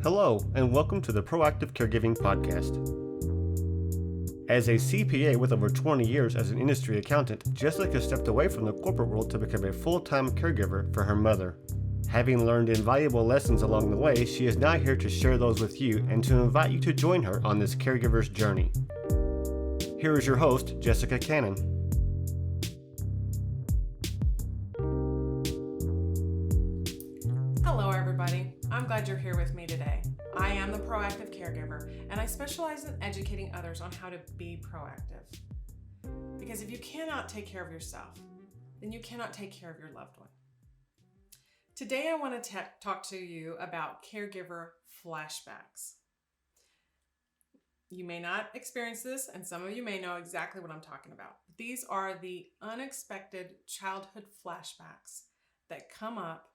Hello, and welcome to the Proactive Caregiving Podcast. As a CPA with over 20 years as an industry accountant, Jessica stepped away from the corporate world to become a full-time caregiver for her mother. Having learned invaluable lessons along the way, she is now here to share those with you and to invite you to join her on this caregiver's journey. Here is your host, Jessica Cannon. Hello everybody, I'm glad you're here with me today. I am the Proactive Caregiver, and I specialize in educating others on how to be proactive. Because if you cannot take care of yourself, then you cannot take care of your loved one. Today I want to talk to you about caregiver flashbacks. You may not experience this, and some of you may know exactly what I'm talking about. These are the unexpected childhood flashbacks that come up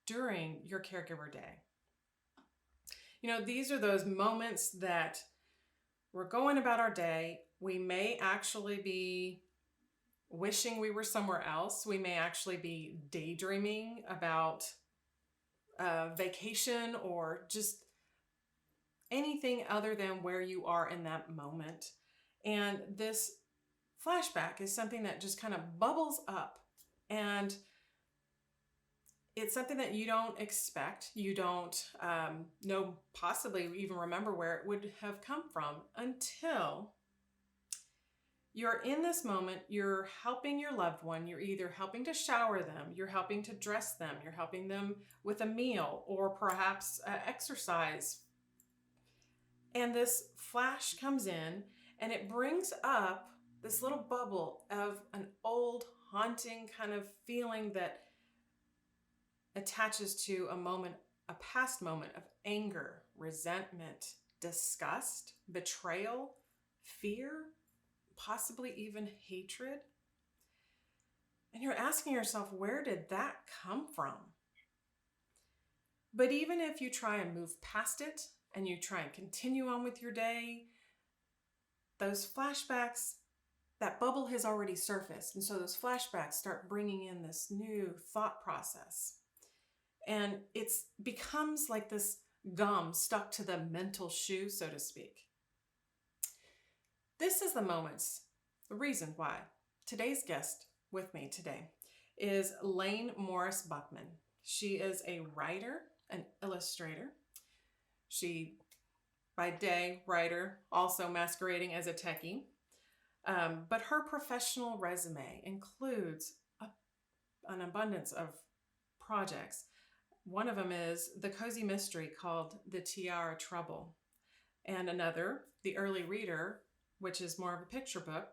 during your caregiver day. You know, these are those moments that we're going about our day. We may actually be wishing we were somewhere else. We may actually be daydreaming about vacation or just anything other than where you are in that moment. And this flashback is something that just kind of bubbles up, and it's something that you don't expect. You don't know, possibly even remember where it would have come from until you're in this moment. You're helping your loved one. You're either helping to shower them, you're helping to dress them, you're helping them with a meal or perhaps exercise. And this flash comes in and it brings up this little bubble of an old haunting kind of feeling that attaches to a past moment of anger, resentment, disgust, betrayal, fear, possibly even hatred. And you're asking yourself, where did that come from? But even if you try and move past it and you try and continue on with your day, those flashbacks, that bubble has already surfaced. And so those flashbacks start bringing in this new thought process. And it becomes like this gum stuck to the mental shoe, so to speak. This is the reason why today's guest with me today is Morris Buckman. She is a writer, an illustrator. She, by day, writer, also masquerading as a techie. But her professional resume includes an abundance of projects. One of them is the cozy mystery called The Tiara Trouble, and another, The Early Reader, which is more of a picture book,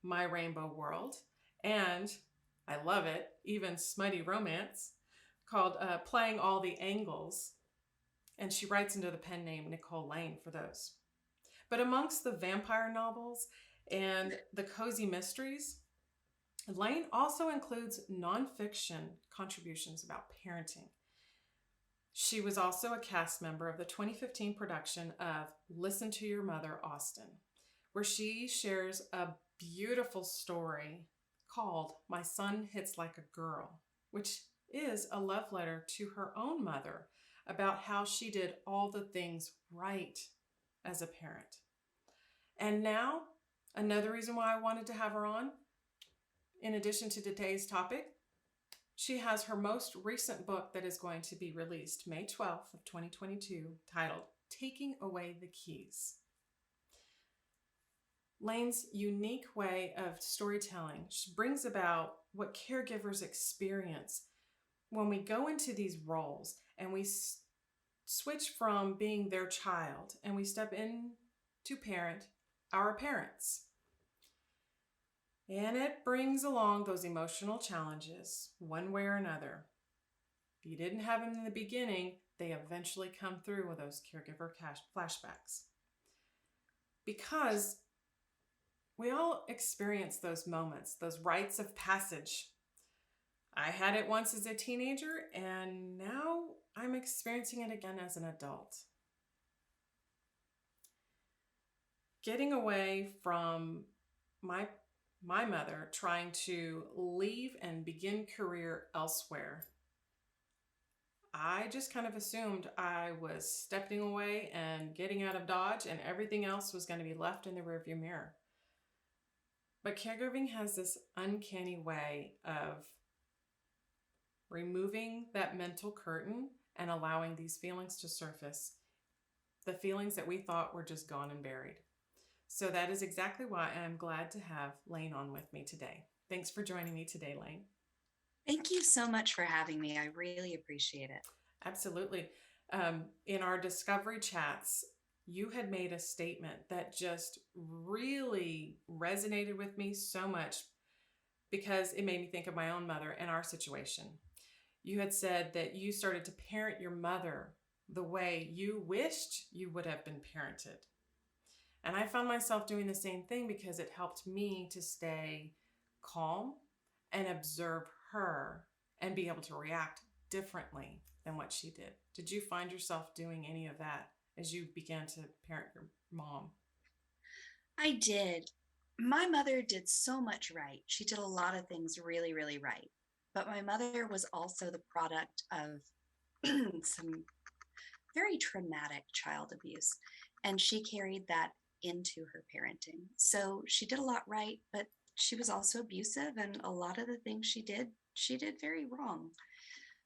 My Rainbow World, and I love it, even smutty romance called Playing All the Angles, and she writes under the pen name Nicole Lane for those. But amongst the vampire novels and the cozy mysteries, Lane also includes nonfiction contributions about parenting. She was also a cast member of the 2015 production of Listen to Your Mother, Austin, where she shares a beautiful story called My Son Hits Like a Girl, which is a love letter to her own mother about how she did all the things right as a parent. And now, another reason why I wanted to have her on, in addition to today's topic, she has her most recent book that is going to be released May 12th of 2022, titled Taking Away the Keys. Lane's unique way of storytelling brings about what caregivers experience when we go into these roles and we switch from being their child and we step in to parent our parents. And it brings along those emotional challenges one way or another. If you didn't have them in the beginning, they eventually come through with those caregiver flashbacks. Because we all experience those moments, those rites of passage. I had it once as a teenager, and now I'm experiencing it again as an adult. Getting away from my mother trying to leave and begin career elsewhere, I just kind of assumed I was stepping away and getting out of Dodge, and everything else was going to be left in the rearview mirror. But caregiving has this uncanny way of removing that mental curtain and allowing these feelings to surface, the feelings that we thought were just gone and buried. So that is exactly why I'm glad to have Lane on with me today. Thanks for joining me today, Lane. Thank you so much for having me. I really appreciate it. Absolutely. In our discovery chats, you had made a statement that just really resonated with me so much because it made me think of my own mother and our situation. You had said that you started to parent your mother the way you wished you would have been parented. And I found myself doing the same thing because it helped me to stay calm and observe her and be able to react differently than what she did. Did you find yourself doing any of that as you began to parent your mom? I did. My mother did so much right. She did a lot of things really, really right. But my mother was also the product of some very traumatic child abuse, and she carried that into her parenting. So she did a lot right, but she was also abusive, and a lot of the things she did very wrong.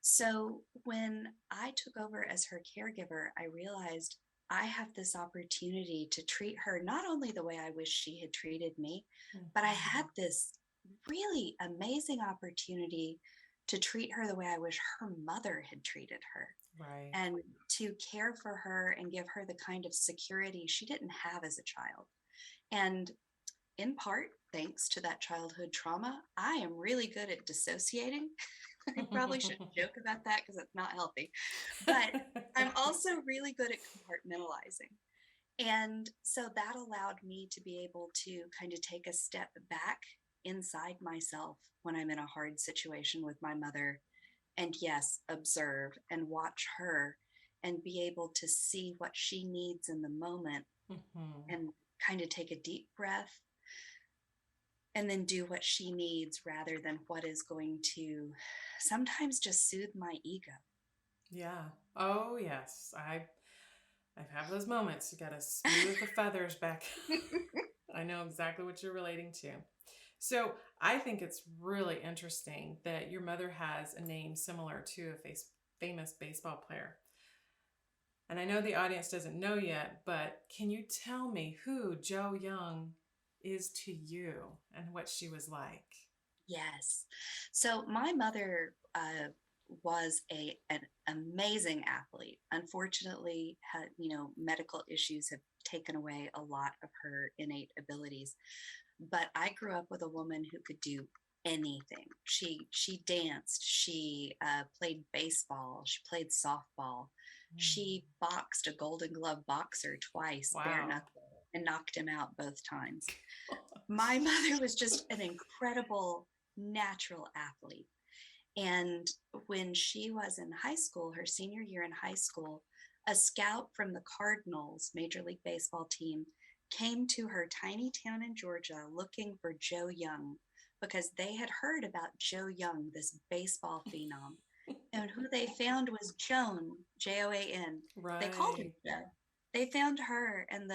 So when I took over as her caregiver, I realized I have this opportunity to treat her not only the way I wish she had treated me, but I had this really amazing opportunity to treat her the way I wish her mother had treated her, Right. and to care for her and give her the kind of security she didn't have as a child. And in part, thanks to that childhood trauma, I am really good at dissociating. I probably shouldn't joke about that because it's not healthy. But I'm also really good at compartmentalizing. And so that allowed me to be able to kind of take a step back inside myself when I'm in a hard situation with my mother. And yes, observe and watch her and be able to see what she needs in the moment and kind of take a deep breath and then do what she needs rather than what is going to sometimes just soothe my ego. Yeah. Oh, yes. I've had those moments. You got to smooth the feathers back. I know exactly what you're relating to. So I think it's really interesting that your mother has a name similar to a famous baseball player. And I know the audience doesn't know yet, but can you tell me who Joe Young is to you and what she was like? Yes. So my mother was an amazing athlete. Unfortunately, medical issues have taken away a lot of her innate abilities. But I grew up with a woman who could do anything. She danced. She played baseball. She played softball. She boxed a Golden Glove boxer twice, bare Wow. knuckle, and knocked him out both times. My mother was just an incredible natural athlete. And when she was in high school, her senior year in high school, a scout from the Cardinals Major League Baseball team came to her tiny town in Georgia looking for Joe Young because they had heard about Joe Young, this baseball phenom. And who they found was Joan, Joan. Right. They called her Joe. They found her, and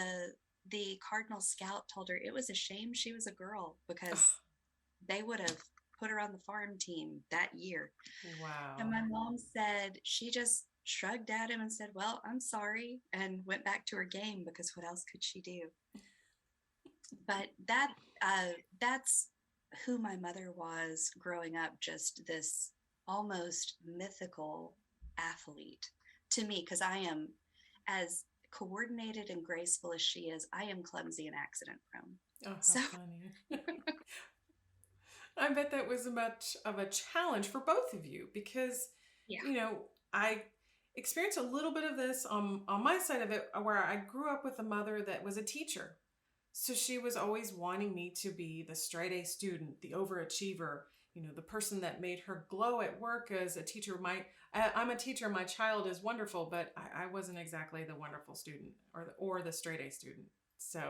the Cardinal scout told her it was a shame she was a girl because they would have put her on the farm team that year. Wow. And my mom said she just shrugged at him and said, "Well, I'm sorry," and went back to her game because what else could she do? But that's who my mother was growing up, just this almost mythical athlete to me, because I am as coordinated and graceful as she is. I am clumsy and accident prone. Oh, how So funny. I bet that was much of a challenge for both of you because, yeah. I experienced a little bit of this on my side of it where I grew up with a mother that was a teacher. So she was always wanting me to be the straight A student, the overachiever, the person that made her glow at work as a teacher. I'm a teacher, my child is wonderful, but I wasn't exactly the wonderful student or the straight A student. So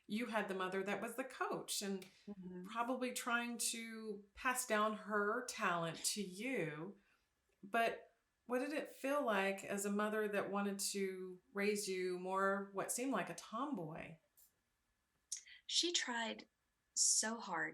you had the mother that was the coach and probably trying to pass down her talent to you. But what did it feel like as a mother that wanted to raise you more what seemed like a tomboy? She tried so hard.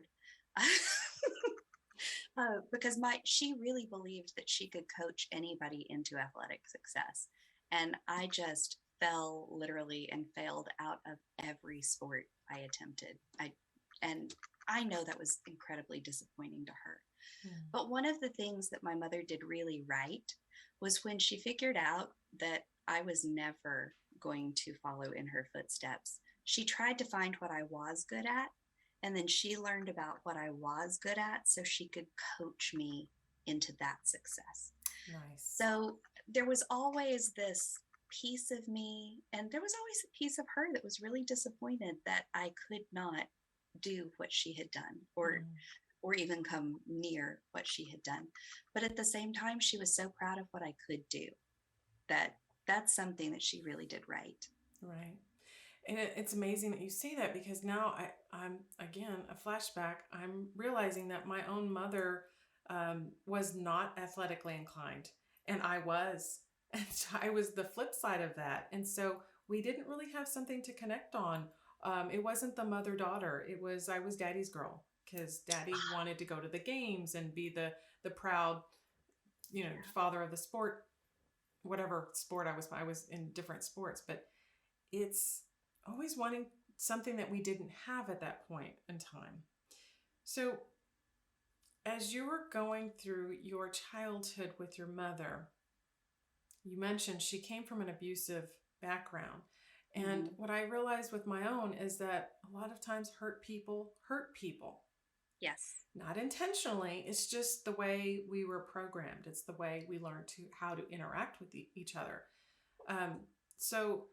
Because she really believed that she could coach anybody into athletic success. And I just fell literally and failed out of every sport I attempted. And I know that was incredibly disappointing to her. Hmm. But one of the things that my mother did really right was when she figured out that I was never going to follow in her footsteps. She tried to find what I was good at, and then she learned about what I was good at so she could coach me into that success. Nice. So there was always this piece of me, and there was always a piece of her that was really disappointed that I could not do what she had done, or even come near what she had done. But at the same time, she was so proud of what I could do that that's something that she really did right. Right. And it's amazing that you say that, because now I'm, again, a flashback. I'm realizing that my own mother was not athletically inclined, and I was. And so I was the flip side of that. And so we didn't really have something to connect on. It wasn't the mother daughter. I was daddy's girl, because daddy wanted to go to the games and be the proud, father of the sport, whatever sport I was in different sports, but it's always wanting something that we didn't have at that point in time. So, as you were going through your childhood with your mother, you mentioned she came from an abusive background. And what I realized with my own is that a lot of times hurt people hurt people. Yes. Not intentionally. It's just the way we were programmed. It's the way we learned how to interact with each other. So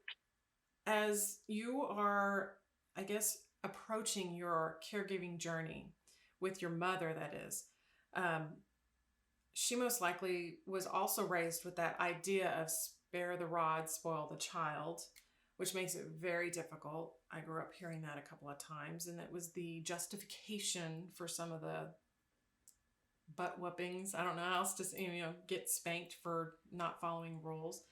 as you are, I guess, approaching your caregiving journey with your mother, that is, she most likely was also raised with that idea of spare the rod, spoil the child, which makes it very difficult. I grew up hearing that a couple of times, and it was the justification for some of the butt whoopings. I don't know how else to, get spanked for not following rules.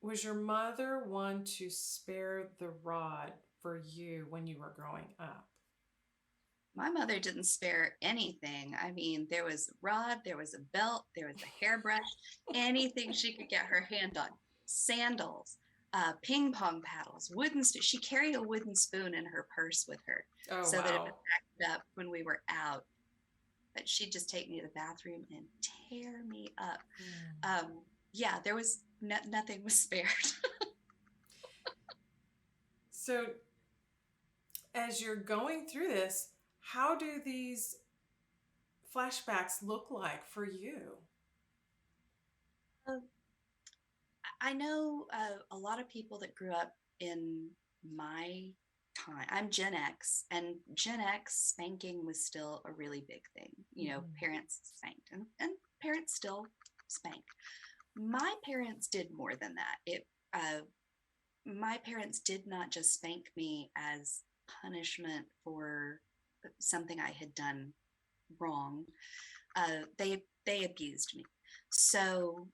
Was your mother one to spare the rod for you when you were growing up? My mother didn't spare anything. I mean, there was a rod, there was a belt, there was a hairbrush, anything she could get her hand on. Sandals, ping pong paddles, she carried a wooden spoon in her purse with her, Oh, so that if it wow. backed up when we were out, but she'd just take me to the bathroom and tear me up. Yeah, there was nothing was spared. So, as you're going through this, how do these flashbacks look like for you? I know a lot of people that grew up in my time. I'm Gen X, and Gen X spanking was still a really big thing. Parents spanked, and parents still spank. My parents did more than that. My parents did not just spank me as punishment for something I had done wrong. They abused me. So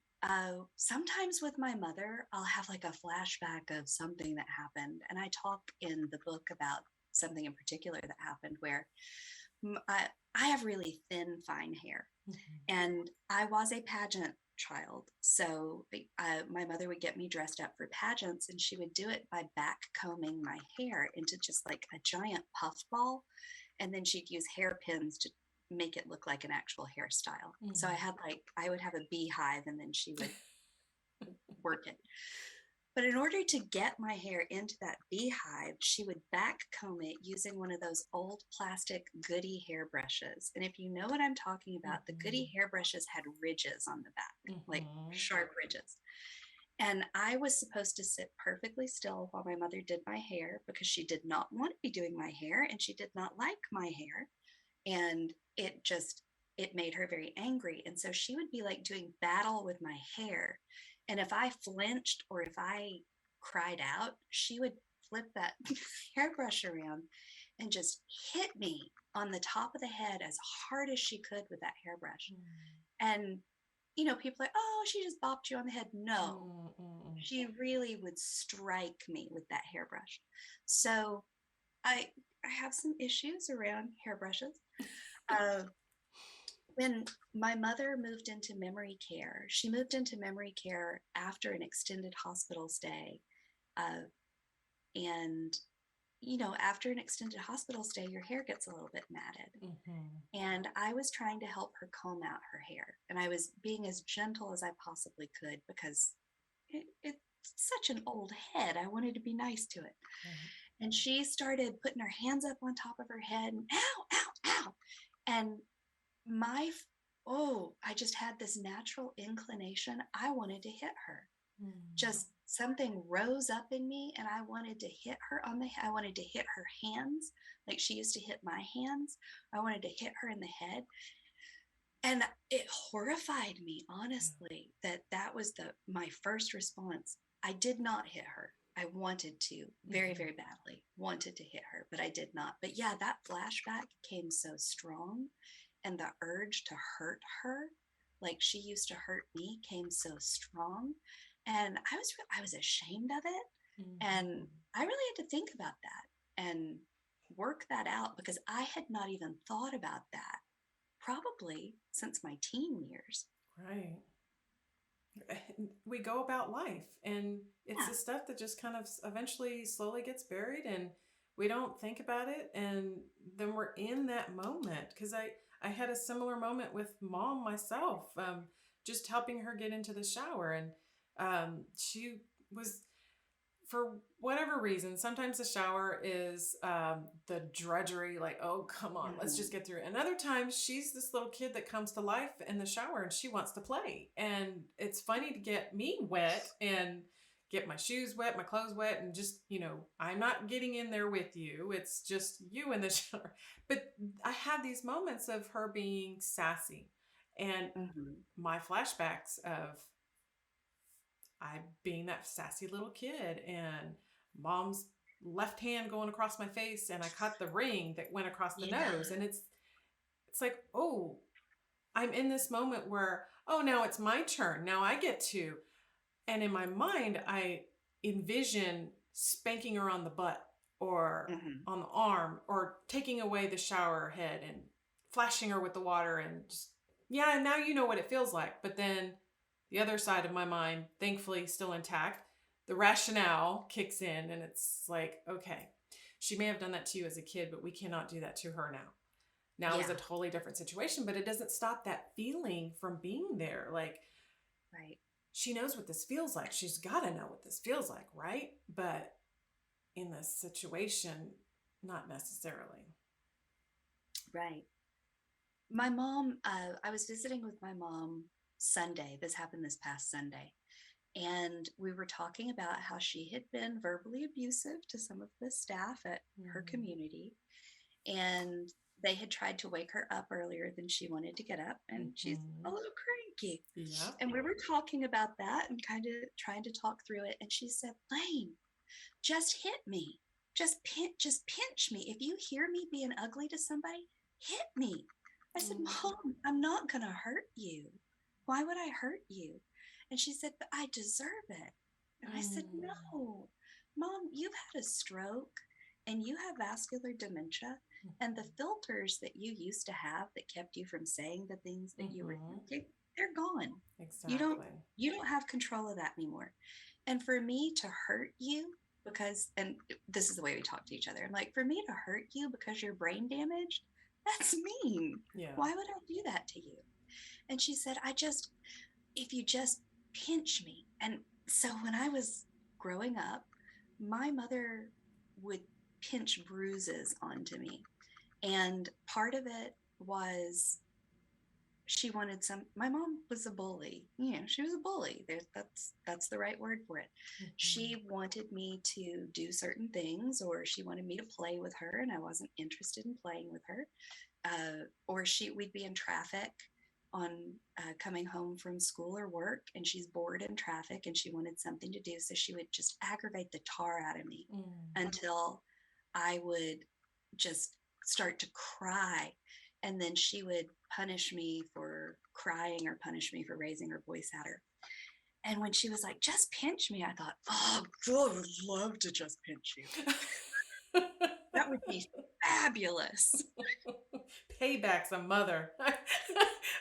sometimes with my mother, I'll have like a flashback of something that happened, and I talk in the book about something in particular that happened where I have really thin, fine hair, and I was a pageant child. So my mother would get me dressed up for pageants, and she would do it by back combing my hair into just like a giant puffball, and then she'd use hairpins to make it look like an actual hairstyle. So I would have a beehive, and then she would work it. But in order to get my hair into that beehive, she would back comb it using one of those old plastic Goody hairbrushes. And if you know what I'm talking about, the Goody hairbrushes had ridges on the back, like sharp ridges. And I was supposed to sit perfectly still while my mother did my hair, because she did not want to be doing my hair, and she did not like my hair. And it made her very angry. And so she would be like doing battle with my hair. And if I flinched or if I cried out, she would flip that hairbrush around and just hit me on the top of the head as hard as she could with that hairbrush. And, people are like, oh, she just bopped you on the head. No, she really would strike me with that hairbrush. So I have some issues around hairbrushes. When my mother moved into memory care, she moved into memory care after an extended hospital stay. And, after an extended hospital stay, your hair gets a little bit matted. And I was trying to help her comb out her hair. And I was being as gentle as I possibly could because it's such an old head. I wanted to be nice to it. And she started putting her hands up on top of her head and ow, ow, ow. And I just had this natural inclination. I wanted to hit her. Just something rose up in me and I wanted to hit her I wanted to hit her hands like she used to hit my hands. I wanted to hit her in the head. And it horrified me, honestly, that was my first response. I did not hit her. I wanted to very, very badly, wanted to hit her, but I did not. But yeah, that flashback came so strong, and the urge to hurt her, like she used to hurt me, came so strong. And I was ashamed of it. And I really had to think about that and work that out because I had not even thought about that probably since my teen years. Right. We go about life and it's the stuff that just kind of eventually slowly gets buried and we don't think about it. And then we're in that moment because I had a similar moment with mom myself, just helping her get into the shower. And she was, for whatever reason, sometimes the shower is the drudgery, like, oh, come on, let's just get through it. And other times she's this little kid that comes to life in the shower and she wants to play. And it's funny to get me wet and get my shoes wet, my clothes wet, and just, I'm not getting in there with you. It's just you in the shower. But I have these moments of her being sassy and my flashbacks of I being that sassy little kid and mom's left hand going across my face and I caught the ring that went across the nose. And it's like, oh, I'm in this moment where, oh, now it's my turn. Now I get to. And in my mind, I envision spanking her on the butt or on the arm or taking away the shower head and flashing her with the water and just, now you know what it feels like. But then the other side of my mind, thankfully still intact, the rationale kicks in and it's like, okay, she may have done that to you as a kid, but we cannot do that to her now. Now is a totally different situation, but it doesn't stop that feeling from being there. Like, right. She knows what this feels like. She's got to know what this feels like, right? But in this situation, not necessarily. Right. My mom, I was visiting with my mom Sunday. This happened this past Sunday. And we were talking about how she had been verbally abusive to some of the staff at her community. And they had tried to wake her up earlier than she wanted to get up. And she's a little cranky. Yeah. And we were talking about that and kind of trying to talk through it. And she said, Lane, just hit me. Just pinch me. If you hear me being ugly to somebody, hit me. I said, Mom, I'm not going to hurt you. Why would I hurt you? And she said, but I deserve it. And I said, no, Mom, you've had a stroke and you have vascular dementia. And the filters that you used to have that kept you from saying the things that you were thinking, they're gone. Exactly. You don't have control of that anymore. And for me to hurt you and this is the way we talk to each other. I'm like, for me to hurt you because you're brain damaged, that's mean. Yeah. Why would I do that to you? And she said, if you just pinch me. And so when I was growing up, my mother would pinch bruises onto me. And part of it was my mom was a bully. She was a bully. That's the right word for it. She wanted me to do certain things, or she wanted me to play with her and I wasn't interested in playing with her. Or we'd be in traffic on coming home from school or work and she's bored in traffic and she wanted something to do. So she would just aggravate the tar out of me until I would just start to cry. And then she would punish me for crying or punish me for raising her voice at her. And when she was like, just pinch me, I thought, oh, God, I would love to just pinch you. That would be fabulous. Payback's a mother.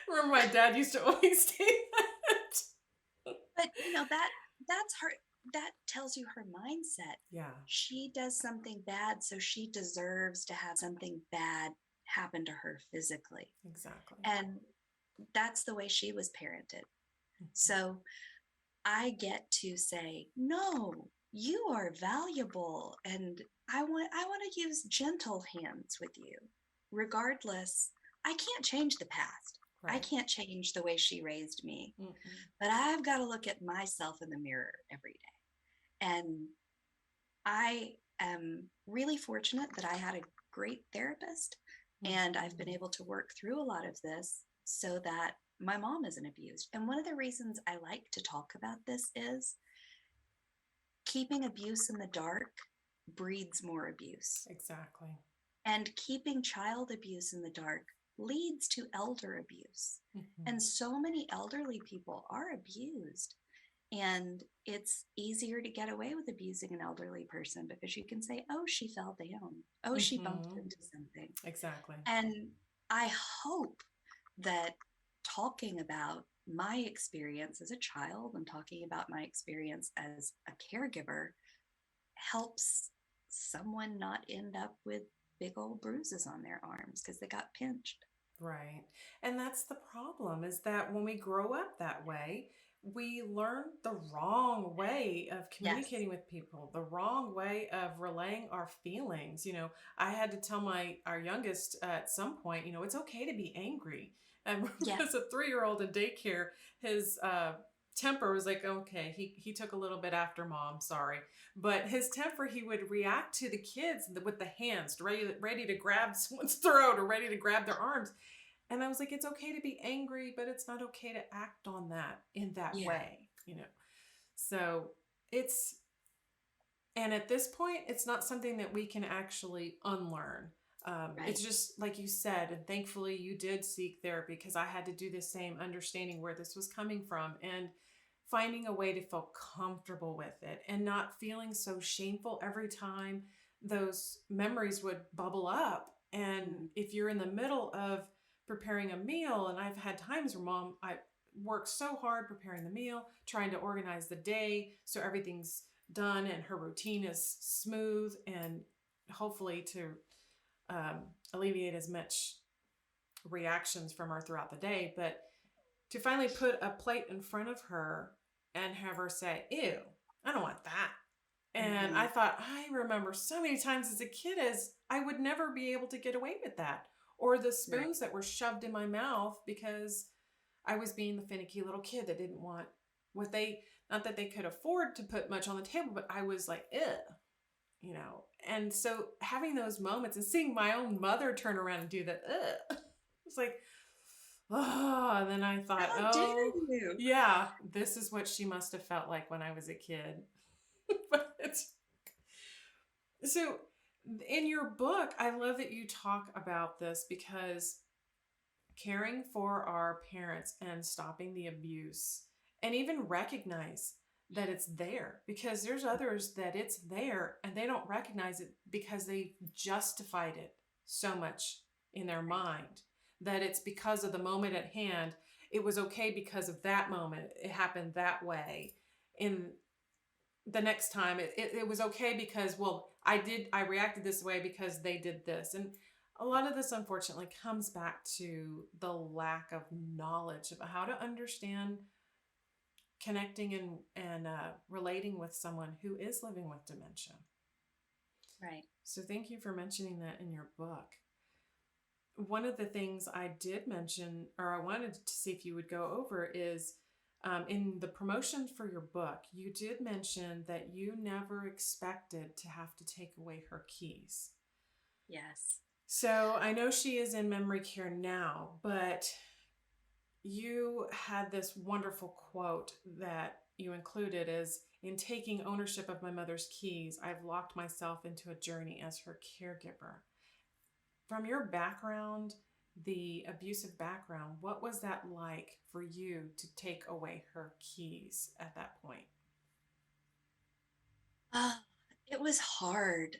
Remember my dad used to always say that. But that's her, that tells you her mindset. Yeah. She does something bad, so she deserves to have something bad happen to her physically. Exactly. And that's the way she was parented. So I get to say, no, you are valuable, and I want to use gentle hands with you. Regardless, I can't change the past. Right. I can't change the way she raised me. Mm-mm. But I've got to look at myself in the mirror every day. And I am really fortunate that I had a great therapist, and I've been able to work through a lot of this so that my mom isn't abused. And one of the reasons I like to talk about this is keeping abuse in the dark breeds more abuse. Exactly. And keeping child abuse in the dark leads to elder abuse. Mm-hmm. And so many elderly people are abused. And it's easier to get away with abusing an elderly person because you can say, oh, she fell down. Oh, she bumped into something. Exactly. And I hope that talking about my experience as a child and talking about my experience as a caregiver helps someone not end up with big old bruises on their arms because they got pinched. Right. And that's the problem, is that when we grow up that way, we learn the wrong way of communicating with people, the wrong way of relaying our feelings. I had to tell our youngest at some point, it's okay to be angry. And as a 3-year-old in daycare, his temper was like, okay, he took a little bit after mom, sorry. But his temper, he would react to the kids with the hands, ready to grab someone's throat or ready to grab their arms. And I was like, it's okay to be angry, but it's not okay to act on that in that way, So and at this point, it's not something that we can actually unlearn. Right. It's just like you said, and thankfully you did seek therapy, because I had to do the same, understanding where this was coming from and finding a way to feel comfortable with it and not feeling so shameful every time those memories would bubble up. And if you're in the middle of preparing a meal, and I've had times where I worked so hard preparing the meal, trying to organize the day so everything's done and her routine is smooth, and hopefully to alleviate as much reactions from her throughout the day. But to finally put a plate in front of her and have her say, ew, I don't want that. And I thought, I remember so many times as a kid as I would never be able to get away with that. Or the spoons that were shoved in my mouth because I was being the finicky little kid that didn't want what not that they could afford to put much on the table, but I was like, ugh, And so having those moments and seeing my own mother turn around and do that, ugh, it's like, oh, and then I thought, yeah, this is what she must have felt like when I was a kid. So in your book, I love that you talk about this, because caring for our parents and stopping the abuse, and even recognize that it's there, because there's others that it's there and they don't recognize it because they justified it so much in their mind that it's because of the moment at hand. It was okay because of that moment. It happened that way. In the next time, it was okay because, well, I reacted this way because they did this. And a lot of this, unfortunately, comes back to the lack of knowledge of how to understand connecting and relating with someone who is living with dementia. Right. So thank you for mentioning that in your book. One of the things I did mention, or I wanted to see if you would go over, is in the promotion for your book, you did mention that you never expected to have to take away her keys. Yes. So I know she is in memory care now, but you had this wonderful quote that you included is, in taking ownership of my mother's keys, I've locked myself into a journey as her caregiver. from your background, the abusive background, what was that like for you to take away her keys at that point? Uh, it was hard.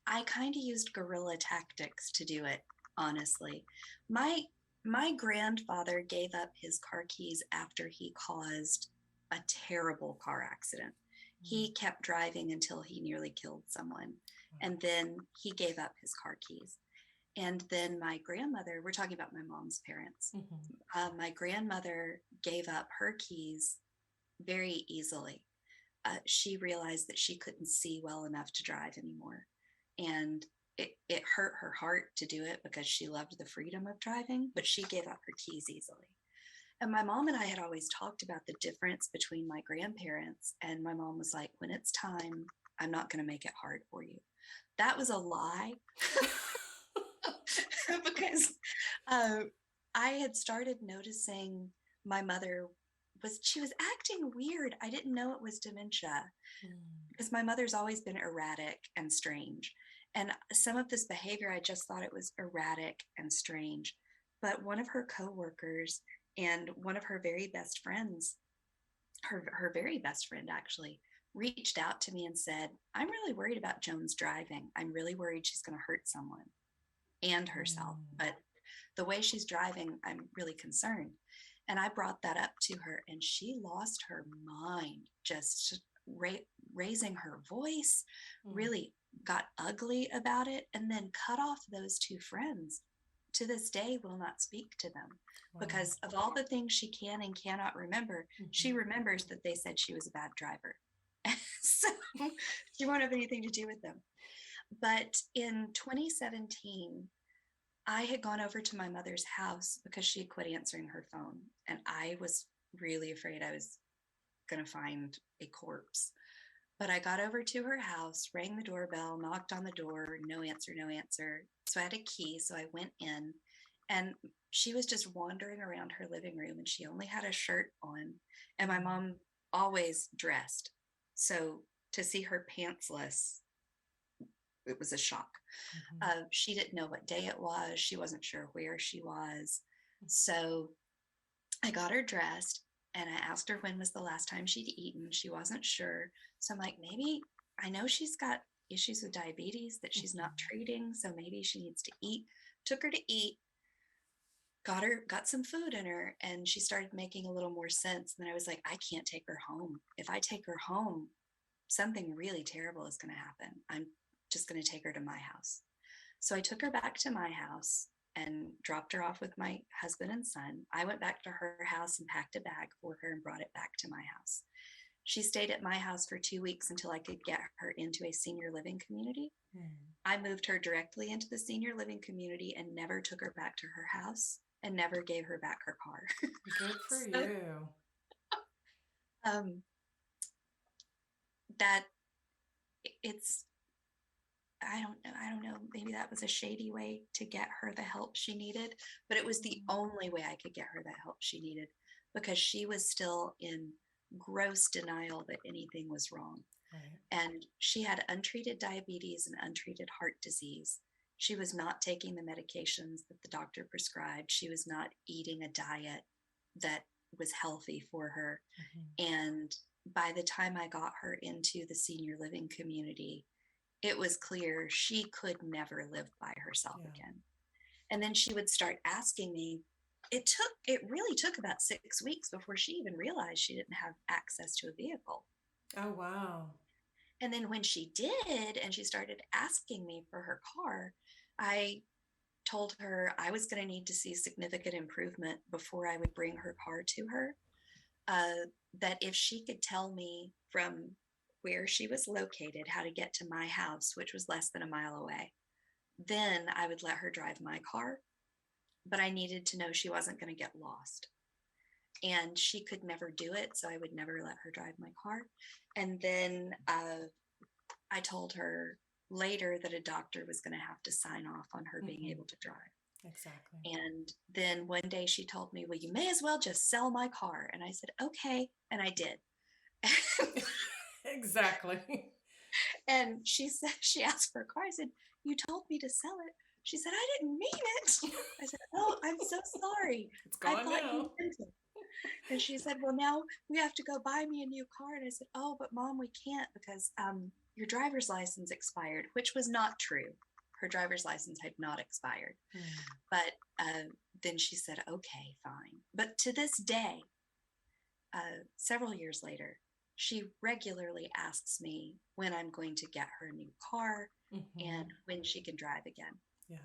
I kind of used guerrilla tactics to do it, honestly. My my grandfather gave up his car keys after he caused a terrible car accident. Mm, He kept driving until he nearly killed someone, wow. and then he gave up his car keys. And then my grandmother, we're talking about my mom's parents, Mhm. my grandmother gave up her keys very easily. She realized that she couldn't see well enough to drive anymore. And it hurt her heart to do it because she loved the freedom of driving, but she gave up her keys easily. And my mom and I had always talked about the difference between my grandparents. And my mom was like, when it's time, I'm not going to make it hard for you. That was a lie because uh, I had started noticing my mother she was acting weird. I didn't know it was dementia Mm, because my mother's always been erratic and strange. And some of this behavior, I just thought it was erratic and strange. But one of her coworkers and one of her very best friends, her very best friend actually, reached out to me and said, I'm really worried about Joan's driving. I'm really worried she's going to hurt someone and herself. mm, But the way she's driving, I'm really concerned. And I brought that up to her, and she lost her mind, just raising her voice, mm. really got ugly about it, and then cut off those two friends. To this day, will not speak to them Wow. because of all the things she can and cannot remember. She Mhm. remembers that they said she was a bad driver. So she won't have anything to do with them. But in 2017, I had gone over to my mother's house because she had quit answering her phone. And I was really afraid I was going to find a corpse. But I got over to her house, rang the doorbell, knocked on the door, no answer, no answer. So I had a key. So I went in, and she was just wandering around her living room, and she only had a shirt on. And my Mm, mom always dressed. So to see her pantsless, it was a shock. mhm, She didn't know what day it was. She wasn't sure where she was. So I got her dressed and I asked her when was the last time she'd eaten. She wasn't sure. So I'm like, maybe I know she's got issues with diabetes that she's not mhm. treating. So maybe she needs to eat. Took her to eat, got some food in her, and she started making a little more sense. And then I was like, I can't take her home. If I take her home, something really terrible is going to happen. I'm just going to take her to my house. So I took her back to my house and dropped her off with my husband and son. I went back to her house and packed a bag for her and brought it back to my house. She stayed at my house for 2 weeks until I could get her into a senior living community. Mm. I moved her directly into the senior living community and never took her back to her house and never gave her back her car. Good for So you. um, that it's I don't know, maybe that was a shady way to get her the help she needed, but it was the Mm, only way I could get her the help she needed because she was still in gross denial that anything was wrong. right. And she had untreated diabetes and untreated heart disease. She was not taking the medications that the doctor prescribed. She was not eating a diet that was healthy for her. Mhm. And by the time I got her into the senior living community, it was clear she could never live by herself Yeah. again. And then she would start asking me. It really took about 6 weeks before she even realized she didn't have access to a vehicle. Oh, wow. And then when she did, and she started asking me for her car, I told her I was going to need to see significant improvement before I would bring her car to her. uh, that if she could tell me from where she was located how to get to my house, which was less than a mile away, then I would let her drive my car. But I needed to know she wasn't going to get lost. And she could never do it. So I would never let her drive my car. And then I told her later that a doctor was going to have to sign off on her being Mhm. able to drive. Exactly. And then one day she told me, well, you may as well just sell my car. And I said, okay. And I did. Exactly. And she said, she asked for a car. I said, you told me to sell it. She said, I didn't mean it. I said, oh, I'm so sorry. It's I gone thought you now. meant it. And she said, well, now we have to go buy me a new car. And I said, oh, but Mom, we can't because your driver's license expired, which was not true. Her driver's license had not expired. But then she said, okay, fine. But to this day, several years later, she regularly asks me when I'm going to get her a new car and when she can drive again. Yeah.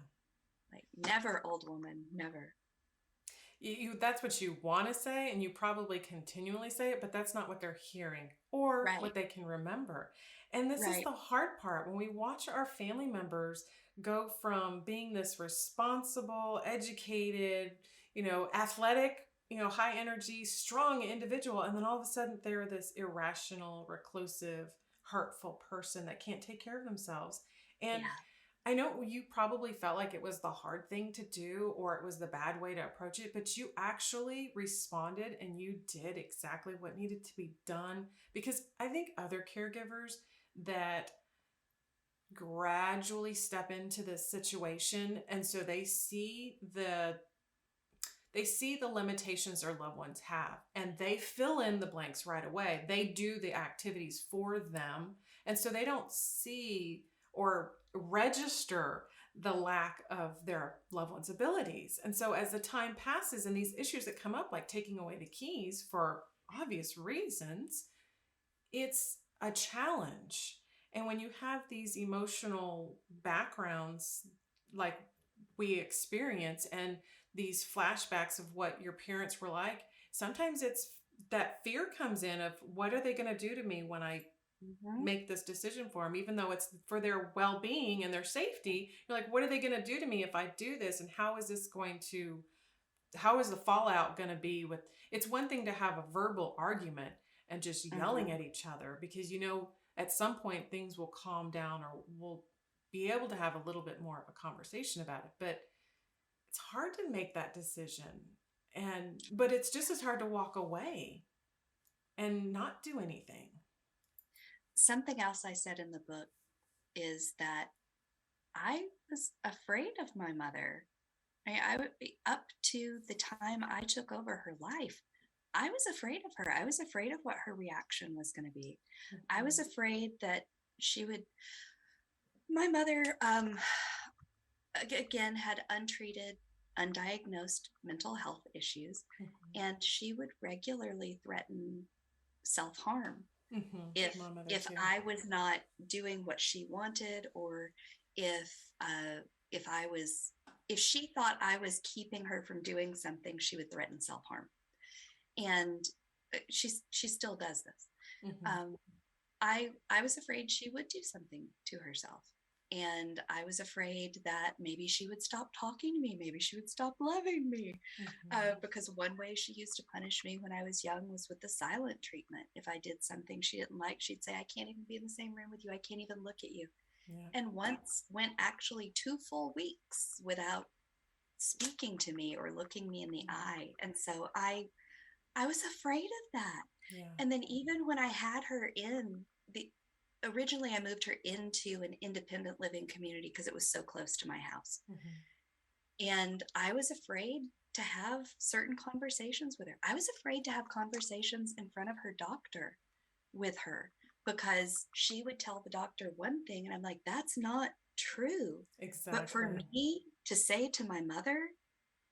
Like, never, old woman, never. That's what you want to say, and you probably continually say it, but that's not what they're hearing or what they can remember. And this is the hard part when we watch our family members go from being this responsible, educated, athletic, high energy, strong individual, and then all of a sudden they're this irrational, reclusive, hurtful person that can't take care of themselves. And I know you probably felt like it was the hard thing to do or it was the bad way to approach it, but you actually responded and you did exactly what needed to be done, because I think other caregivers that gradually step into this situation and so they see the limitations their loved ones have and they fill in the blanks right away. They do the activities for them, and so they don't see or register the lack of their loved one's abilities. And so as the time passes and these issues that come up, like taking away the keys for obvious reasons, it's a challenge. And when you have these emotional backgrounds like we experience and these flashbacks of what your parents were like, sometimes it's that fear comes in of what are they going to do to me when I make this decision for them, even though it's for their well-being and their safety. You're like, what are they going to do to me if I do this? And how is the fallout going to be with, it's one thing to have a verbal argument and just yelling at each other because, at some point things will calm down or we'll be able to have a little bit more of a conversation about it. But it's hard to make that decision. But it's just as hard to walk away and not do anything. Something else I said in the book is that I was afraid of my mother. I would be up to the time I took over her life. I was afraid of her. I was afraid of what her reaction was going to be. I was afraid that my mother, again, had untreated, undiagnosed mental health issues, and she would regularly threaten self-harm. If I was not doing what she wanted, or if she thought I was keeping her from doing something, she would threaten self-harm. And she still does this. I was afraid she would do something to herself. And I was afraid that maybe she would stop talking to me. Maybe she would stop loving me. Because one way she used to punish me when I was young was with the silent treatment. If I did something she didn't like, she'd say, I can't even be in the same room with you. I can't even look at you. And once went actually 2 full weeks without speaking to me or looking me in the eye. And so I was afraid of that. And then even when I had her originally I moved her into an independent living community because it was so close to my house. And I was afraid to have certain conversations with her. I was afraid to have conversations in front of her doctor with her because she would tell the doctor one thing and I'm like, that's not true. Exactly. But for me to say to my mother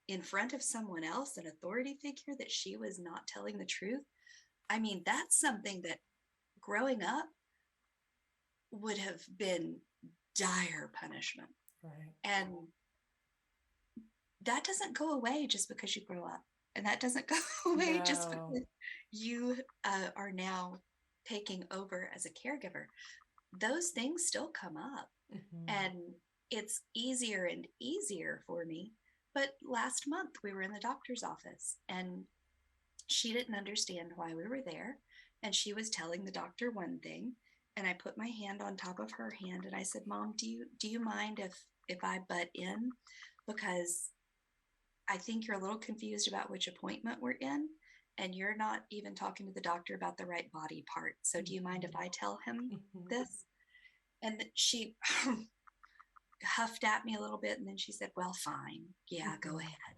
in front of someone else, an authority figure, that she was not telling the truth, I mean, that's something that growing up would have been dire punishment. And that doesn't go away just because you grow up. And that doesn't go away just because you are now taking over as a caregiver. Those things still come up. And it's easier and easier for me. But last month we were in the doctor's office and she didn't understand why we were there. And she was telling the doctor one thing. And I put my hand on top of her hand and I said, Mom, do you mind if I butt in? Because I think you're a little confused about which appointment we're in. And you're not even talking to the doctor about the right body part. So do you mind if I tell him this? And she huffed at me a little bit, and then she said, well, fine. Yeah, go Mhm. ahead.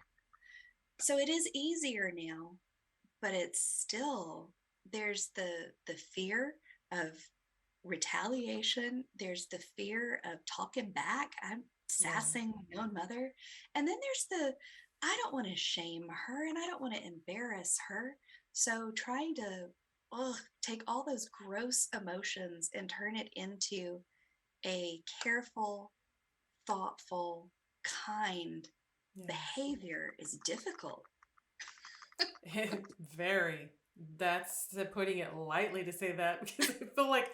So it is easier now, but it's still, there's the fear of retaliation. There's the fear of talking back. I'm Yeah. sassing my own mother. And then there's I don't want to shame her and I don't want to embarrass her. So trying to take all those gross emotions and turn it into a careful, thoughtful, kind Yes. behavior is difficult. Very. That's putting it lightly to say that, because I feel like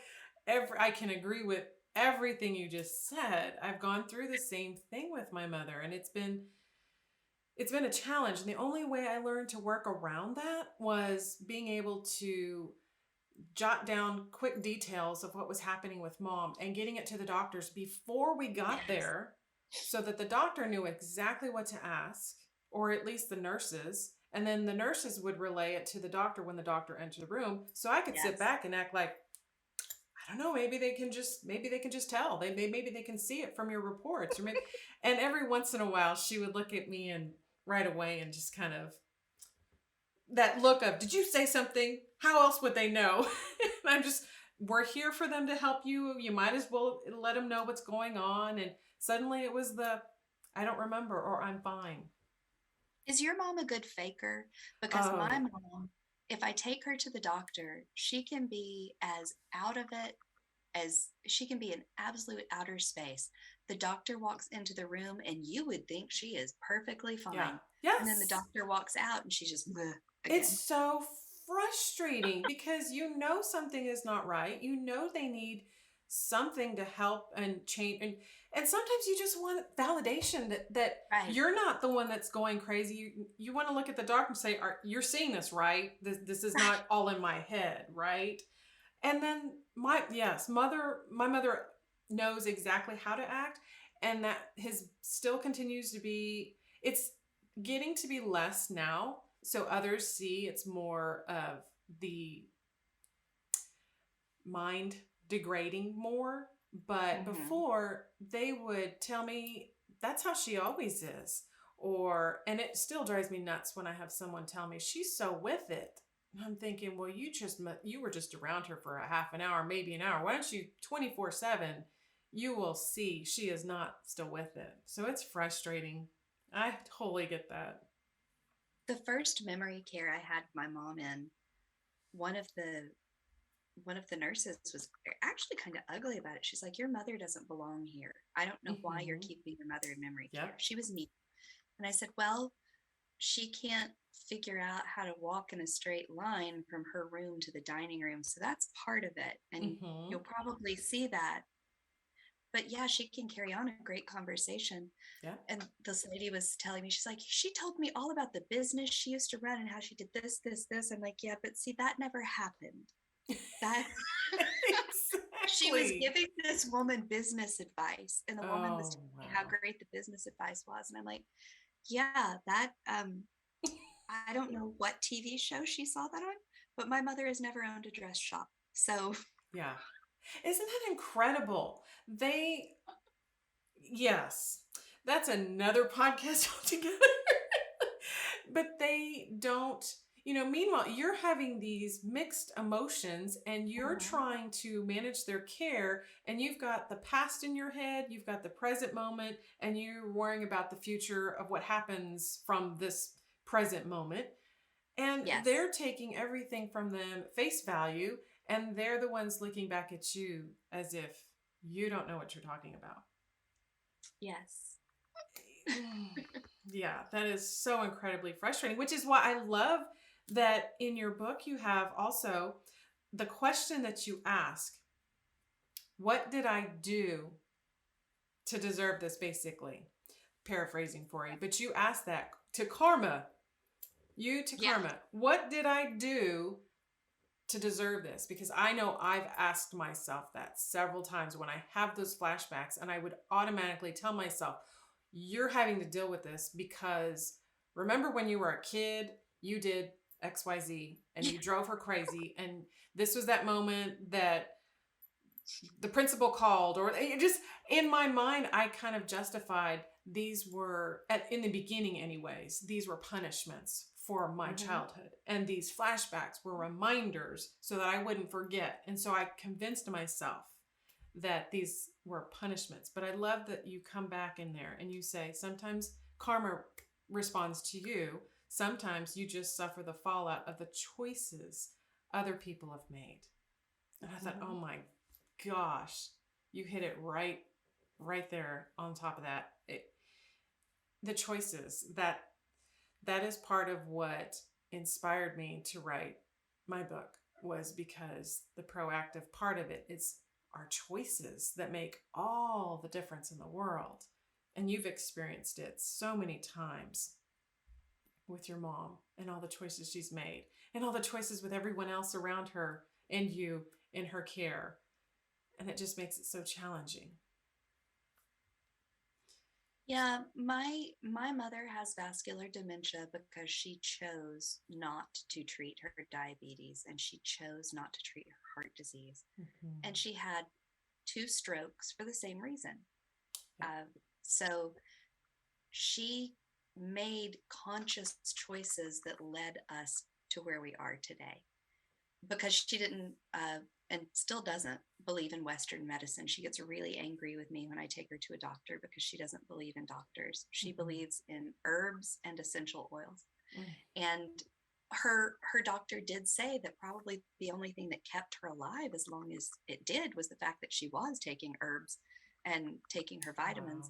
I can agree with everything you just said. I've gone through the same thing with my mother, and it's been a challenge. And the only way I learned to work around that was being able to jot down quick details of what was happening with mom and getting it to the doctors before we got Yes. there, so that the doctor knew exactly what to ask, or at least the nurses. And then the nurses would relay it to the doctor when the doctor entered the room. So I could sit Yes. back and act like, I don't know, maybe they can just tell. Maybe they can see it from your reports. Or maybe, and every once in a while she would look at me and right away and just kind of that look of, did you say something? How else would they know? And I'm just, we're here for them to help you. You might as well let them know what's going on. And suddenly it was I don't remember, or I'm fine. Is your mom a good faker? Because Oh, my yeah. mom, if I take her to the doctor, she can be as out of it as she can be in absolute outer space. The doctor walks into the room and you would think she is perfectly Yeah. fine. And then the Yes. doctor walks out and she's just bleh It's again. so frustrating because you know something is not right. You know they need something to help and change. And sometimes you just want validation that Right. you're not the one that's going crazy. You want to look at the doctor and say, you're seeing this, right? This is Right. not all in my head, right? And then my mother knows exactly how to act, and that his still continues to be, it's getting to be less now, so others see it's more of the mind degrading more. But Mm-hmm. before, they would tell me that's how she always is. And it still drives me nuts when I have someone tell me she's so with it. And I'm thinking, well, you were just around her for a half an hour, maybe an hour. Why don't you 24/7? You will see she is not still with it. So it's frustrating. I totally get that. The first memory care I had my mom in, one of the one of the nurses was actually kind of ugly about it. She's like, your mother doesn't belong here. I don't know why you're Mm-hmm. keeping your mother in memory care. Yep. She was mean. And I said, well, she can't figure out how to walk in a straight line from her room to the dining room. So that's part of it. And Mm-hmm. you'll probably see that. But yeah, she can carry on a great conversation. Yeah. And this lady was telling me, she's like, she told me all about the business she used to run and how she did this, this, this. I'm like, yeah, but see, that never happened. That she was Exactly. giving this woman business advice, and the woman was Oh, telling me how wow. great the business advice was. And I'm like, yeah, that I don't know what TV show she saw that on, but my mother has never owned a dress shop. So Yeah. Isn't that incredible? Yes, that's another podcast altogether. But they don't, meanwhile, you're having these mixed emotions and you're trying to manage their care, and you've got the past in your head, you've got the present moment, and you're worrying about the future of what happens from this present moment. And yes, they're taking everything from them face value, and they're the ones looking back at you as if you don't know what you're talking about. yes, Yeah, that is so incredibly frustrating, which is why I love that in your book you have also the question that you ask, what did I do to deserve this, basically? Paraphrasing for you, but you ask that to karma. yeah, Karma, what did I do to deserve this? Because I know I've asked myself that several times when I have those flashbacks, and I would automatically tell myself, you're having to deal with this because remember when you were a kid, you did XYZ and you drove her crazy. And this was that moment that the principal called, or it just in my mind, I kind of justified these were in the beginning anyways, these were punishments for my childhood, and these flashbacks were reminders so that I wouldn't forget. And so I convinced myself that these were punishments. But I love that you come back in there and you say sometimes karma responds to you, sometimes you just suffer the fallout of the choices other people have made. And I thought, oh my gosh, you hit it right there on top of that. The choices, that is part of what inspired me to write my book, was because the proactive part of it, it's our choices that make all the difference in the world. And you've experienced it so many times with your mom and all the choices she's made and all the choices with everyone else around her and you in her care. And it just makes it so challenging. Yeah, my mother has vascular dementia because she chose not to treat her diabetes, and she chose not to treat her heart disease. And she had 2 strokes for the same reason. So she made conscious choices that led us to where we are today, because she didn't and still doesn't believe in Western medicine. She gets really angry with me when I take her to a doctor because she doesn't believe in doctors. She believes in herbs and essential oils. And her doctor did say that probably the only thing that kept her alive as long as it did was the fact that she was taking herbs and taking her vitamins,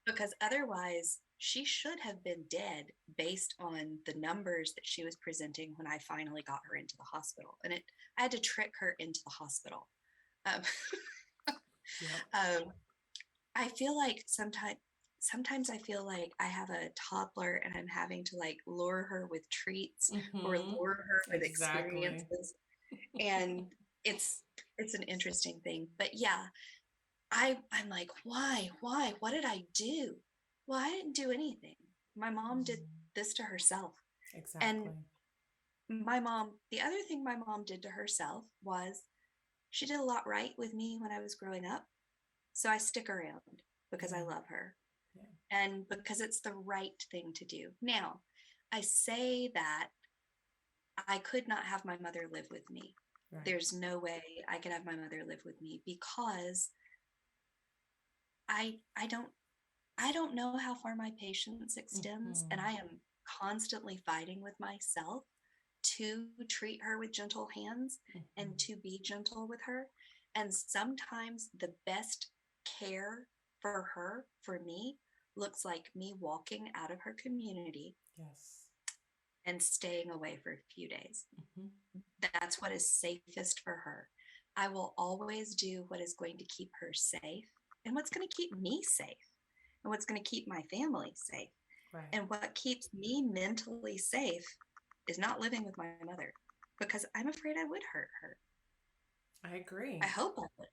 because otherwise she should have been dead based on the numbers that she was presenting when I finally got her into the hospital. And I had to trick her into the hospital. I feel like sometimes I feel like I have a toddler and I'm having to like lure her with treats or lure her with experiences. And it's an interesting thing. But yeah, I'm like, why? What did I do? Well, I didn't do anything. My mom did this to herself. Exactly. And the other thing my mom did to herself was she did a lot right with me when I was growing up. So I stick around because I love her. Yeah. And because it's the right thing to do. Now, I say that I could not have my mother live with me. Right. There's no way I could have my mother live with me, because I don't know how far my patience extends, and I am constantly fighting with myself to treat her with gentle hands and to be gentle with her. And sometimes the best care for her, for me, looks like me walking out of her community. Yes. And staying away for a few days. That's what is safest for her. I will always do what is going to keep her safe and what's going to keep me safe and what's going to keep my family safe. Right. And what keeps me mentally safe is not living with my mother, because I'm afraid I would hurt her. I agree. I hope I would.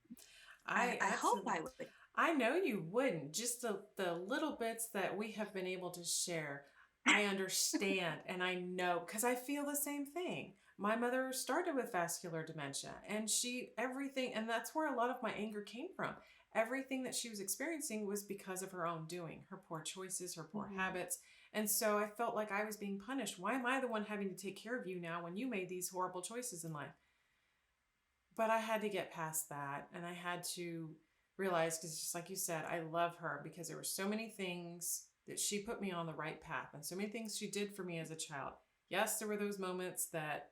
I hope I would. I know you wouldn't. Just the little bits that we have been able to share, I understand. And I know, because I feel the same thing. My mother started with vascular dementia, and everything, and that's where a lot of my anger came from. Everything that she was experiencing was because of her own doing, her poor choices, her poor habits. And so I felt like I was being punished. Why am I the one having to take care of you now when you made these horrible choices in life? But I had to get past that, and I had to realize, because just like you said, I love her because there were so many things that she put me on the right path, and so many things she did for me as a child. Yes, there were those moments that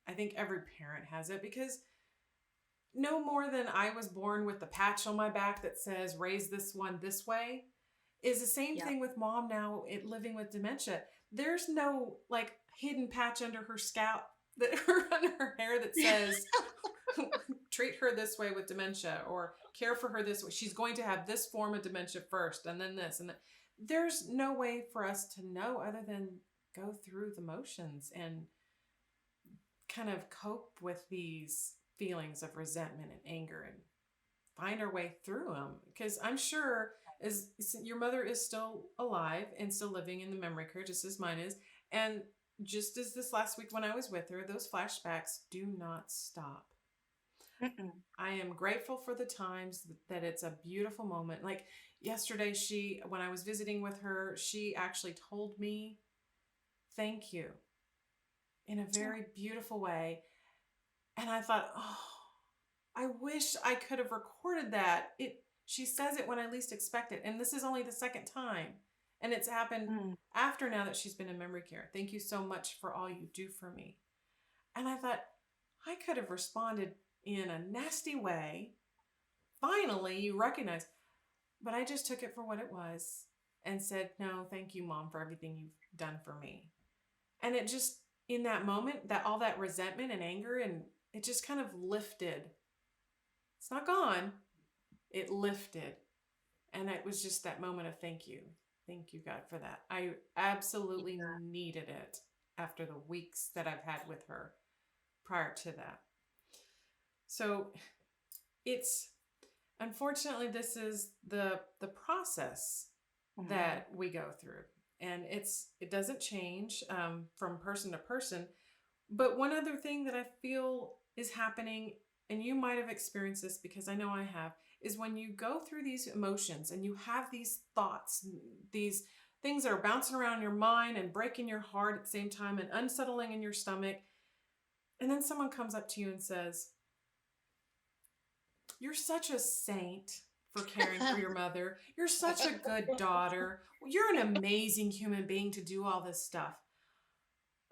I think every parent has it, because no more than I was born with the patch on my back that says raise this one this way is the same thing with mom now living with dementia. There's no like hidden patch under her scalp under her hair that says treat her this way with dementia or care for her this way. She's going to have this form of dementia first and then this and that. There's no way for us to know other than go through the motions and kind of cope with these feelings of resentment and anger and find our way through them. Because I'm sure as your mother is still alive and still living in the memory care, just as mine is. And just as this last week when I was with her, those flashbacks do not stop. Mm-mm. I am grateful for the times that it's a beautiful moment. Like yesterday, when I was visiting with her, she actually told me thank you in a Oh, very beautiful way. And I thought, oh, I wish I could have recorded that. She says it when I least expect it. And this is only the second time. And it's happened mm, after now that she's been in memory care. Thank you so much for all you do for me. And I thought, I could have responded in a nasty way. Finally, you recognize. But I just took it for what it was and said, no, thank you, Mom, for everything you've done for me. And it just, in that moment, that all that resentment and anger, and it just kind of lifted. It's not gone. It lifted. And it was just that moment of thank you. Thank you, God, for that. I absolutely yeah. needed it after the weeks that I've had with her prior to that. So it's, unfortunately, this is the process Mhm. that we go through. And it doesn't change from person to person. But one other thing that I feel is happening, and you might have experienced this because I know I have, is when you go through these emotions and you have these thoughts, these things that are bouncing around in your mind and breaking your heart at the same time and unsettling in your stomach. And then someone comes up to you and says, you're such a saint for caring for your mother. You're such a good daughter. You're an amazing human being to do all this stuff.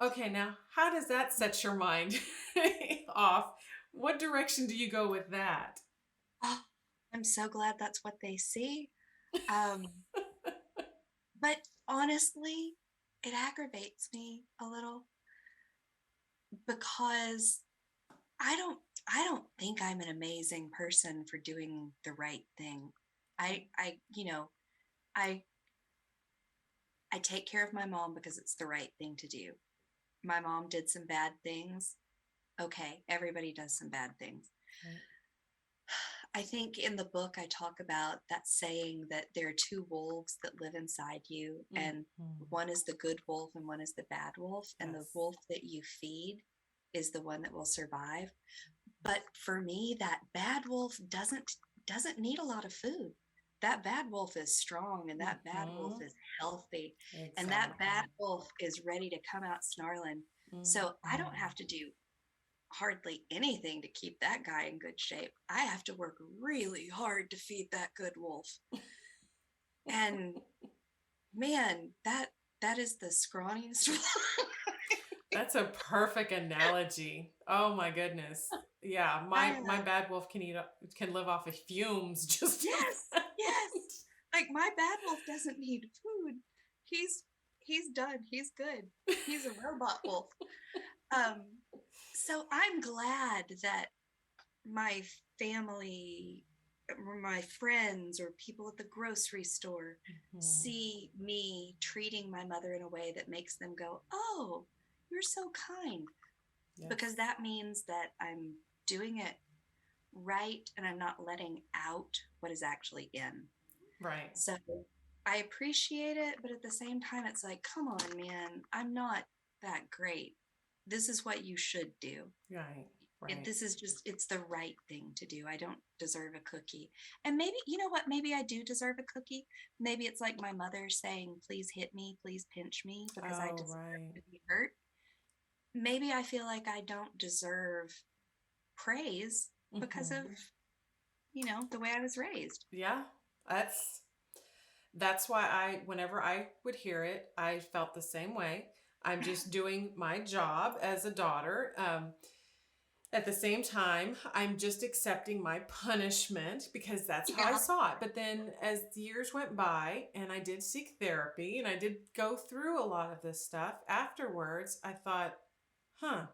Okay, now how does that set your mind off? What direction do you go with that? Oh, I'm so glad that's what they see. Um, but honestly, it aggravates me a little because I don't I don't think I'm an amazing person for doing the right thing. I I take care of my mom because it's the right thing to do. My mom did some bad things. Okay, everybody does some bad things. Right. I think in the book I talk about that saying that there are two wolves that live inside you, and Mm-hmm. one is the good wolf and one is the bad wolf, and the Yes. wolf that you feed is the one that will survive. But for me, that bad wolf doesn't need a lot of food. That bad wolf is strong, and that bad wolf Mm-hmm. is healthy, and that Exactly. bad wolf is ready to come out snarling. So I don't Mm-hmm. have to do hardly anything to keep that guy in good shape. I have to work really hard to feed that good wolf. And man, that is the scrawniest one. That's a perfect analogy. Oh my goodness. Yeah, I my bad wolf can live off of fumes just of Yes, that. yes. Like my bad wolf doesn't need food. He's he's done. He's good. He's a robot wolf. Um, so I'm glad that my family or my friends or people at the grocery store Mhm. see me treating my mother in a way that makes them go, "Oh, you're so kind." Because Yes. that means that I'm doing it right and I'm not letting out what is actually in. Right. So I appreciate it, but at the same time, it's like, come on, man, I'm not that great. This is what you should do. Right. Right. This is just, it's the right thing to do. I don't deserve a cookie. And maybe, you know what? Maybe I do deserve a cookie. Maybe it's like my mother saying, please hit me, please pinch me because I Oh, deserve right. to be hurt. Maybe I feel like I don't deserve praise because of, Mhm. the way I was raised. Yeah. That's why whenever I would hear it, I felt the same way. I'm just doing my job as a daughter. At the same time, I'm just accepting my punishment because that's how I Yeah. saw it. But then as the years went by and I did seek therapy and I did go through a lot of this stuff, afterwards, I thought, huh,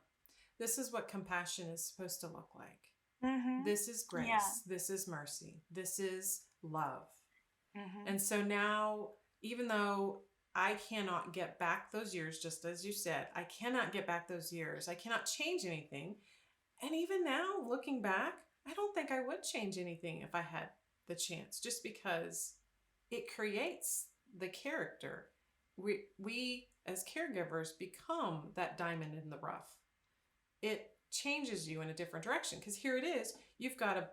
this is what compassion is supposed to look like. Mm-hmm. This is Yeah. grace. This is mercy. This is love. Mm-hmm. And so now, even though I cannot get back those years, just as you said, I cannot get back those years. I cannot change anything. And even now, looking back, I don't think I would change anything if I had the chance, just because it creates the character. We as caregivers become that diamond in the rough. It changes you in a different direction. Because here it is, you've got a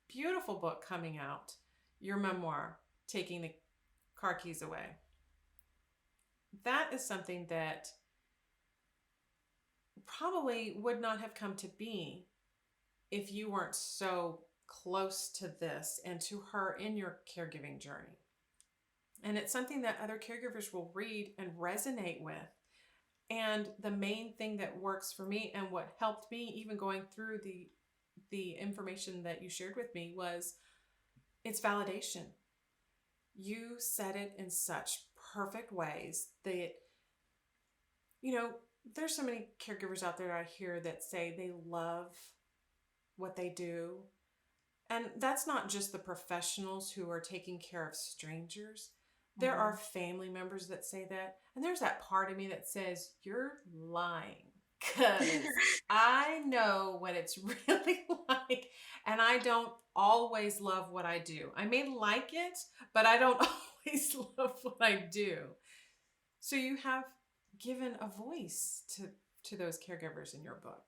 beautiful book coming out, your memoir, Taking the Car Keys Away. That is something that probably would not have come to be if you weren't so close to this and to her in your caregiving journey. And it's something that other caregivers will read and resonate with. And the main thing that works for me and what helped me even going through the information that you shared with me was it's validation. You said it in such perfect ways that, there's so many caregivers out there I hear that say they love what they do. And that's not just the professionals who are taking care of strangers. There are family members that say that. And there's that part of me that says, you're lying. Because I know what it's really like. And I don't always love what I do. I may like it, but I don't always love what I do. So you have given a voice to those caregivers in your book.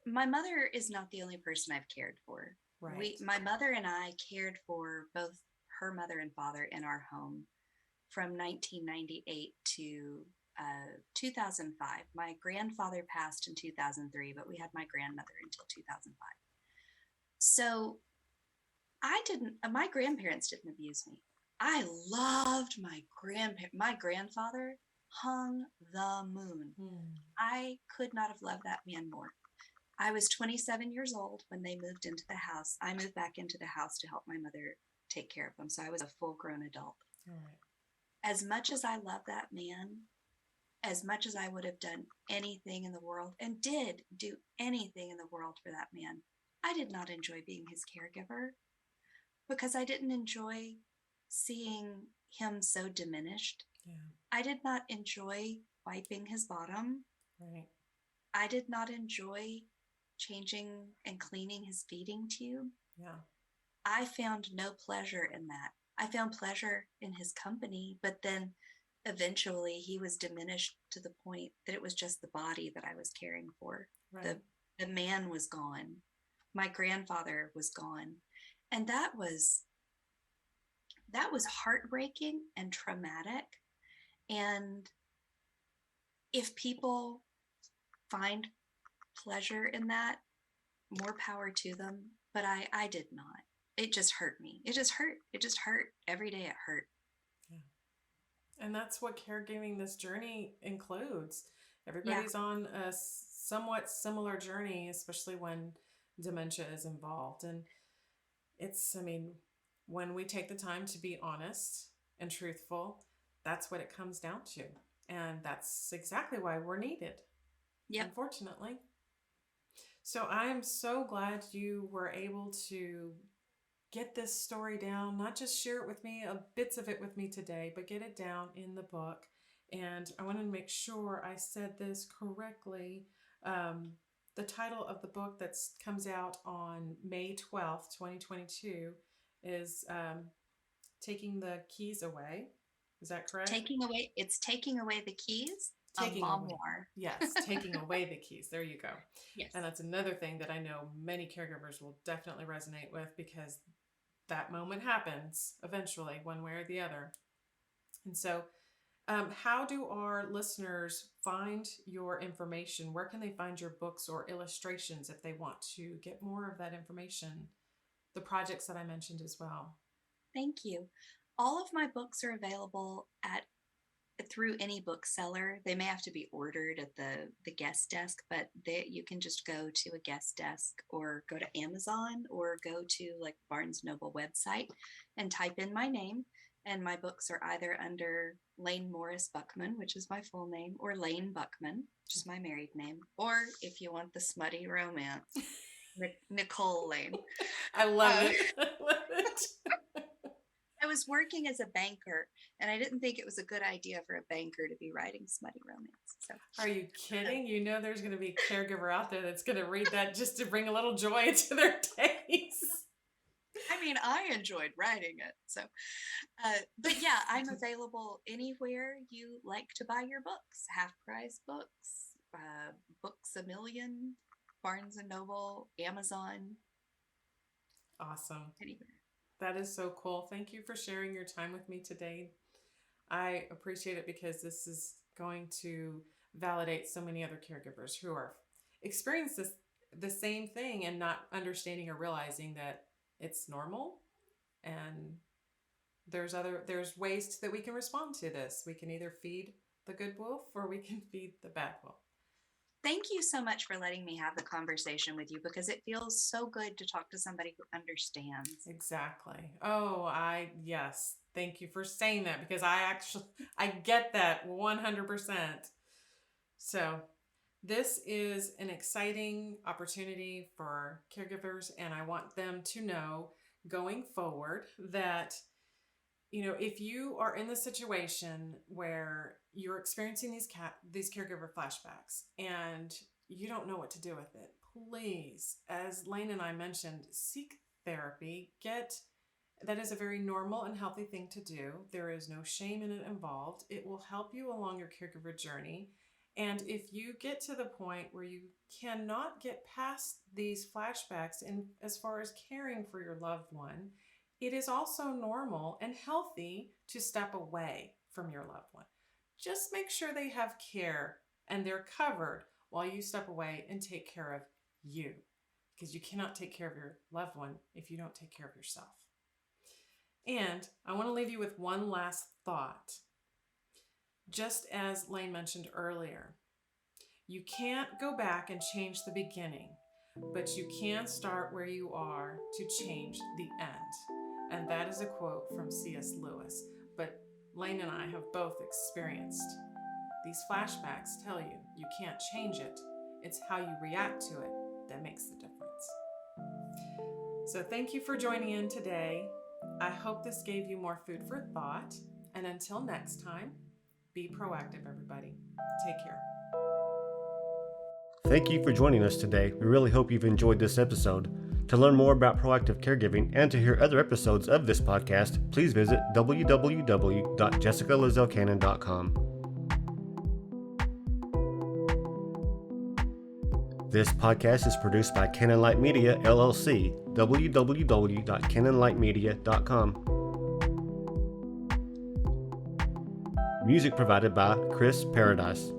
My mother is not the only person I've cared for. Right. My mother and I cared for both her mother and father in our home from 1998 to 2005. My grandfather passed in 2003, but we had my grandmother until 2005. So my grandparents didn't abuse me. I loved my grandparents. My grandfather hung the moon. I could not have loved that man more. I was 27 years old when they moved into the house. I moved back into the house to help my mother take care of them. So I was a full-grown adult. All right. As much as I love that man, as much as I would have done anything in the world and did do anything in the world for that man, I did not enjoy being his caregiver because I didn't enjoy seeing him so diminished. Yeah. I did not enjoy wiping his bottom. Right. I did not enjoy changing and cleaning his feeding tube. Yeah. I found no pleasure in that. I found pleasure in his company, but then eventually he was diminished to the point that it was just the body that I was caring for. Right. The man was gone. My grandfather was gone. And that was heartbreaking and traumatic. And if people find pleasure in that, more power to them. But I did not. It just hurt me. It just hurt. Every day it hurt. Yeah. And that's what caregiving this journey includes. Everybody's on a somewhat similar journey, especially when dementia is involved. And when we take the time to be honest and truthful, that's what it comes down to. And that's exactly why we're needed. Yep. Unfortunately. So I am so glad you were able to get this story down, not just share it with me, bits of it with me today, but get it down in the book. And I want to make sure I said this correctly. The title of the book that comes out on May 12th, 2022 is Taking the Keys Away. Is that correct? Taking Away the Keys. Taking a away. memoir. Yes, Taking Away the Keys. There you go. Yes. And that's another thing that I know many caregivers will definitely resonate with, because that moment happens eventually, one way or the other. And so, how do our listeners find your information? Where can they find your books or illustrations if they want to get more of that information? The projects that I mentioned as well. Thank you. All of my books are available through any bookseller. They may have to be ordered at the guest desk, but you can just go to a guest desk or go to Amazon or go to like Barnes Noble website and type in my name. And my books are either under Lane Morris Buckman, which is my full name, or Lane Buckman, which is my married name. Or if you want the smutty romance, Nicole Lane. I love it. I love it. I was working as a banker, and I didn't think it was a good idea for a banker to be writing smutty romance. So, are you kidding? You know there's going to be a caregiver out there that's going to read that just to bring a little joy into their days. I mean, I enjoyed writing it. So, but yeah, I'm available anywhere you like to buy your books. Half price books, Books A Million, Barnes and Noble, Amazon. Awesome. Anywhere. That is so cool. Thank you for sharing your time with me today. I appreciate it because this is going to validate so many other caregivers who are experiencing the same thing and not understanding or realizing that it's normal, and there's ways that we can respond to this. We can either feed the good wolf or we can feed the bad wolf. Thank you so much for letting me have the conversation with you, because it feels so good to talk to somebody who understands. Exactly. Oh, yes. Thank you for saying that, because I get that 100%. So this is an exciting opportunity for caregivers, and I want them to know going forward that, if you are in the situation where you're experiencing these caregiver flashbacks and you don't know what to do with it, please, as Lane and I mentioned, seek therapy. That is a very normal and healthy thing to do. There is no shame in it involved. It will help you along your caregiver journey. And if you get to the point where you cannot get past these flashbacks as far as caring for your loved one, it is also normal and healthy to step away from your loved one. Just make sure they have care and they're covered while you step away and take care of you, because you cannot take care of your loved one if you don't take care of yourself. And I want to leave you with one last thought. Just as Lane mentioned earlier, you can't go back and change the beginning, but you can start where you are to change the end. And that is a quote from C.S. Lewis. But Lane and I have both experienced these flashbacks. Tell you can't change it. It's how you react to it that makes the difference. So thank you for joining in today. I hope this gave you more food for thought. And until next time, be proactive, everybody. Take care. Thank you for joining us today. We really hope you've enjoyed this episode. To learn more about proactive caregiving and to hear other episodes of this podcast, please visit www.jessicalazelcannon.com. This podcast is produced by Cannon Light Media, LLC, www.cannonlightmedia.com. Music provided by Khris Paradise.